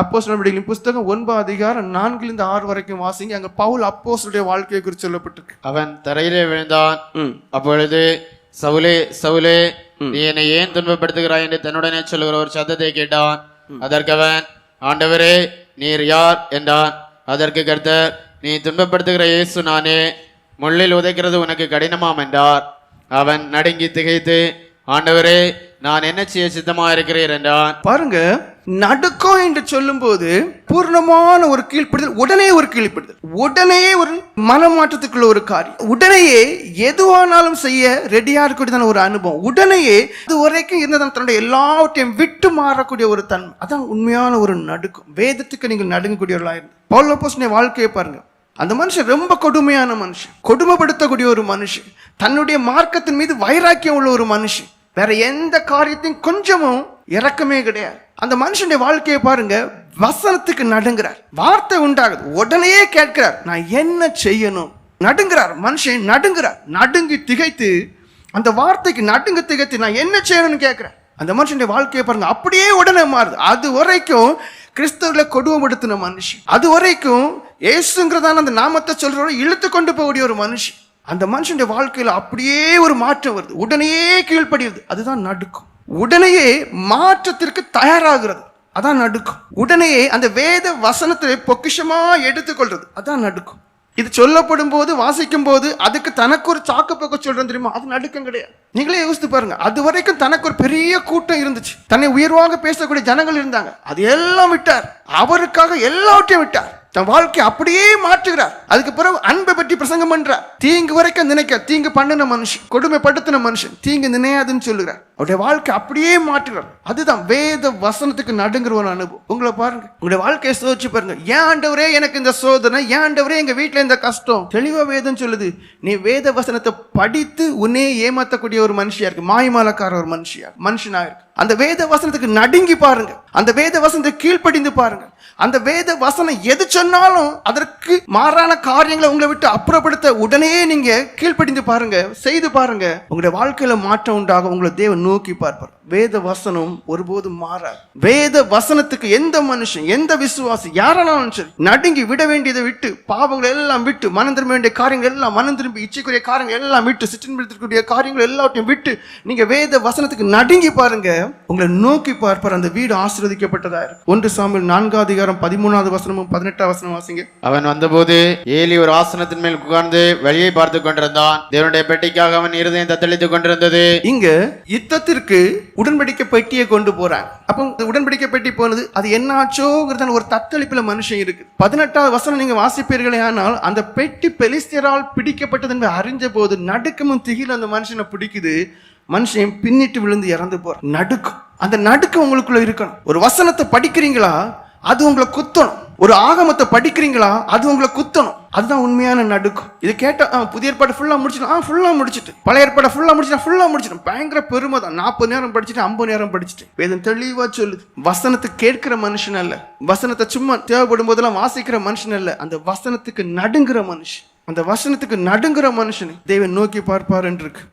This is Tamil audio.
அப்போஸ்தலர் நடவடிக்கைகளின் புஸ்தகம் 9 அதிகாரம் 4-6 வரைக்கும் வாசிங்க. அங்க பவுல் அப்போஸ்தலருடைய வாழ்க்கையை குறித்து சொல்லப்பட்டிருக்கு. அவன் தரையிலே விழுந்தான். அப்பொழுது சவுலே சவுலே, நீ என்னை ஏன் துன்பப்படுத்துகிறாய் என்று தன்னுடனே சொல்லுகிற ஒரு சத்தத்தை கேட்டான். அதற்கு அவன், ஆண்டவரே நீர் யார் என்றான். அதற்கு கர்த்தர், நீ துன்பப்படுத்துகிற இயேசு நானே, முள்ளில் உதைக்கிறது உனக்கு கடினமாம் என்றார். அவன் நடுங்கி திகைத்து, ஆண்டவரே நான் என்ன செய்ய சித்தமா இருக்கிறீர் என்றான். பாருங்க, நடுக்கம் என்று சொல்லும் போது பூர்ணமான ஒரு கீழ்ப்படுதல், உடனே ஒரு கீழ்ப்படுதல், உடனே ஒரு மனமாற்றத்துக்குள்ள ஒரு காரியம், உடனேயே எதுவானாலும் செய்ய ரெடியா இருக்கக்கூடியதான ஒரு அனுபவம், உடனேயே இது வரைக்கும் இருந்ததான் தன்னுடைய எல்லாவற்றையும் விட்டு மாறக்கூடிய ஒரு தன்மை. அதான் உண்மையான ஒரு நடுக்கம். வேதத்துக்கு நீங்கள் நடுங்கக்கூடியவர்களா இருந்து பவுல் அப்போஸ்தலனுடைய வாழ்க்கையை பாருங்க. அந்த மனுஷன் ரொம்ப கொடுமையான மனுஷன், கொடுமைப்படுத்தக்கூடிய ஒரு மனுஷன், தன்னுடைய மார்க்கத்தின் மீது வைராக்கியம் உள்ள ஒரு மனுஷன், வேற எந்த காரியத்தையும் கொஞ்சமும் இறக்கமே கிடையாது. அந்த மனுஷனுடைய வாழ்க்கையை பாருங்க. வசனத்துக்கு நடுங்கிறார், வார்த்தை உண்டாகுது, உடனே கேட்கிறார், நான் என்ன செய்யணும். நடுங்கிறார், மனுஷன் நடுங்கிறார், நடுங்கி திகைத்து அந்த வார்த்தைக்கு நடுங்க திகைத்து நான் என்ன செய்யணும்னு கேட்கிறார். அந்த மனுஷனுடைய வாழ்க்கையை பாருங்க, அப்படியே உடனே மாறுது. அது வரைக்கும் கிறிஸ்தவர்களை கொடுமைப்படுத்தின மனுஷன், அது வரைக்கும் ஏசுங்கிறதான அந்த நாமத்தை சொல்றவரை இழுத்து கொண்டு போகக்கூடிய ஒரு மனுஷன், அந்த மனுஷனுடைய வாழ்க்கையில அப்படியே ஒரு மாற்றம் வருது, உடனே கீழ்ப்படியுது. அதுதான் நடுக்கம். உடனேயே மாற்றத்திற்கு தயாராகிறது, அதான் நடுக்கம். உடனேயே அந்த வேத வசனத்தை பொக்கிஷமா எடுத்துக்கொள்றது, அதான் நடுக்கம். இது சொல்லப்படும் போது, வாசிக்கும் போது அதுக்கு தனக்கு ஒரு சாக்கு போக்க சொல்றேன் தெரியுமா, அது நடுக்கம் கிடையாது. நீங்களே யோசித்து பாருங்க. அது வரைக்கும் தனக்கு ஒரு பெரிய கூட்டம் இருந்துச்சு, தன்னை உயர்வாக பேசக்கூடிய ஜனங்கள் இருந்தாங்க, அது எல்லாம் விட்டார், அவருக்காக எல்லாவற்றையும் விட்டார், தன் வாழ்க்கை அப்படியே மாற்றுகிறார். அதுக்கு பிறகு அன்பை பற்றி பிரசங்கம் பண்றார். தீங்கு வரைக்கும் நினைக்க, தீங்கு பண்ணின மனுஷன், கொடுமைப்படுத்தின மனுஷன் தீங்கு நினையாதுன்னு சொல்லுகிறார். அவருடைய வாழ்க்கை அப்படியே மாற்றுகிறார். அதுதான் வேத வசனத்துக்கு நடுங்கிற ஒரு அனுபவம். உங்களை பாருங்க, உங்களுடைய வாழ்க்கையை சோதிச்சு பாருங்க. ஏன் ஆண்டவரே எனக்கு இந்த சோதனை, ஏன் ஆண்டவரே எங்க வீட்டுல இந்த கஷ்டம். தெளிவா வேதம் சொல்லுது, நீ வேத வசனத்தை படித்து உன்னே ஏமாத்தக்கூடிய ஒரு மனுஷியா இருக்கு, மாயமாலக்கார ஒரு மனுஷனா இருக்கு. அந்த வேத வசனத்துக்கு நடுங்கி பாருங்க, அந்த வேத வசனத்தை கீழ்ப்படிந்து பாருங்க. அந்த வேத வசனம் எது சொன்னாலும் அதற்கு மாறான காரியங்களை உங்களை விட்டு அப்புறப்படுத்த உடனே நீங்க கீழ்ப்படிந்து பாருங்க, செய்து பாருங்க, உங்களுடைய வாழ்க்கையில மாற்றம் உண்டாக உங்களை தேவன் நோக்கி பார்ப்பார். வேத வசனம் ஒருபோதும் மாறாது. வேத வசனத்துக்கு எந்த மனுஷன், எந்த விசுவாசி, யாரானாலும் சரி, நடுங்கி விட வேண்டியதை விட்டு, பாவங்களை எல்லாம் விட்டு, மனம் திரும்ப வேண்டிய காரியங்கள் எல்லாம் மனம் திரும்பி, இச்சைக்குரிய காரியங்கள் எல்லாம் விட்டு, சிற்றின்படுத்தக்கூடிய காரியங்கள் எல்லாத்தையும் விட்டு நீங்க வேத வசனத்துக்கு நடுங்கி பாருங்க, உங்களை நோக்கி பார்ப்பார். அந்த வீடு ஆசீர்வதிக்கப்பட்டதா இருக்கு. 1 சாமுவேல் 4 அதிகாரம் 13வது வசனமும் 18வது வசனம் வாசிங்க. அவன் வந்தபோது ஏலி ஒரு ஆசனத்தின் மேல் உட்கார்ந்து வழியை பார்த்து கொண்டிருந்தான். தேவனுடைய பெட்டிக்காக அவன் இருதயம் தத்தளித்துக் கொண்டிருந்தது. இங்க யுத்தத்திற்கு உடன்படிக்கை பெட்டியை கொண்டு போறாங்க. அப்ப உடன்படிக்கை பெட்டி போனது, அது என்ன ஆச்சோங்கிறத ஒரு தத்தளிப்புல மனுஷன் இருக்கு. 18வது வசனம் நீங்க வாசிப்பீர்களே, ஆனால் அந்த பெட்டி பெலிஸ்தியரால் பிடிக்கப்பட்டது என்று அறிஞ்ச போது நடுக்கமும் திகிலும் அந்த மனுஷனை பிடிக்குது. மனுஷன் பின்னிட்டு விழுந்து இறந்து போற நடுக்கம். அந்த நடுக்கம் உங்களுக்குள்ள இருக்கணும். ஒரு வசனத்தை படிக்கிறீங்களா, அது உங்களை குத்தணும். ஒரு ஆகமத்தை படிக்கிறீங்களா, அது உங்களை குத்தணும். அதுதான் உண்மையான நடுக்கம். இது கேட்ட புதிய ஏற்பாடு ஃபுல்லா முடிச்சிட்டோம், ஃபுல்லா முடிச்சுட்டு, பழைய ஏற்பாடு ஃபுல்லா முடிச்சிட்டோம். பயங்கர பெருமை தான். 40 நேரம் படிச்சுட்டு 50 நேரம் படிச்சுட்டு. வேதம் தெளிவா சொல்லுது, வசனத்தை கேட்கிற மனுஷன் அல்ல, வசனத்தை சும்மா தேவைப்படும் போதெல்லாம் வாசிக்கிற மனுஷன் அல்ல, அந்த வசனத்துக்கு நடுங்குற மனுஷன், அந்த வசனத்துக்கு நடுங்குற மனுஷனை தேவன் நோக்கி பார்ப்பார் என்று இருக்கு.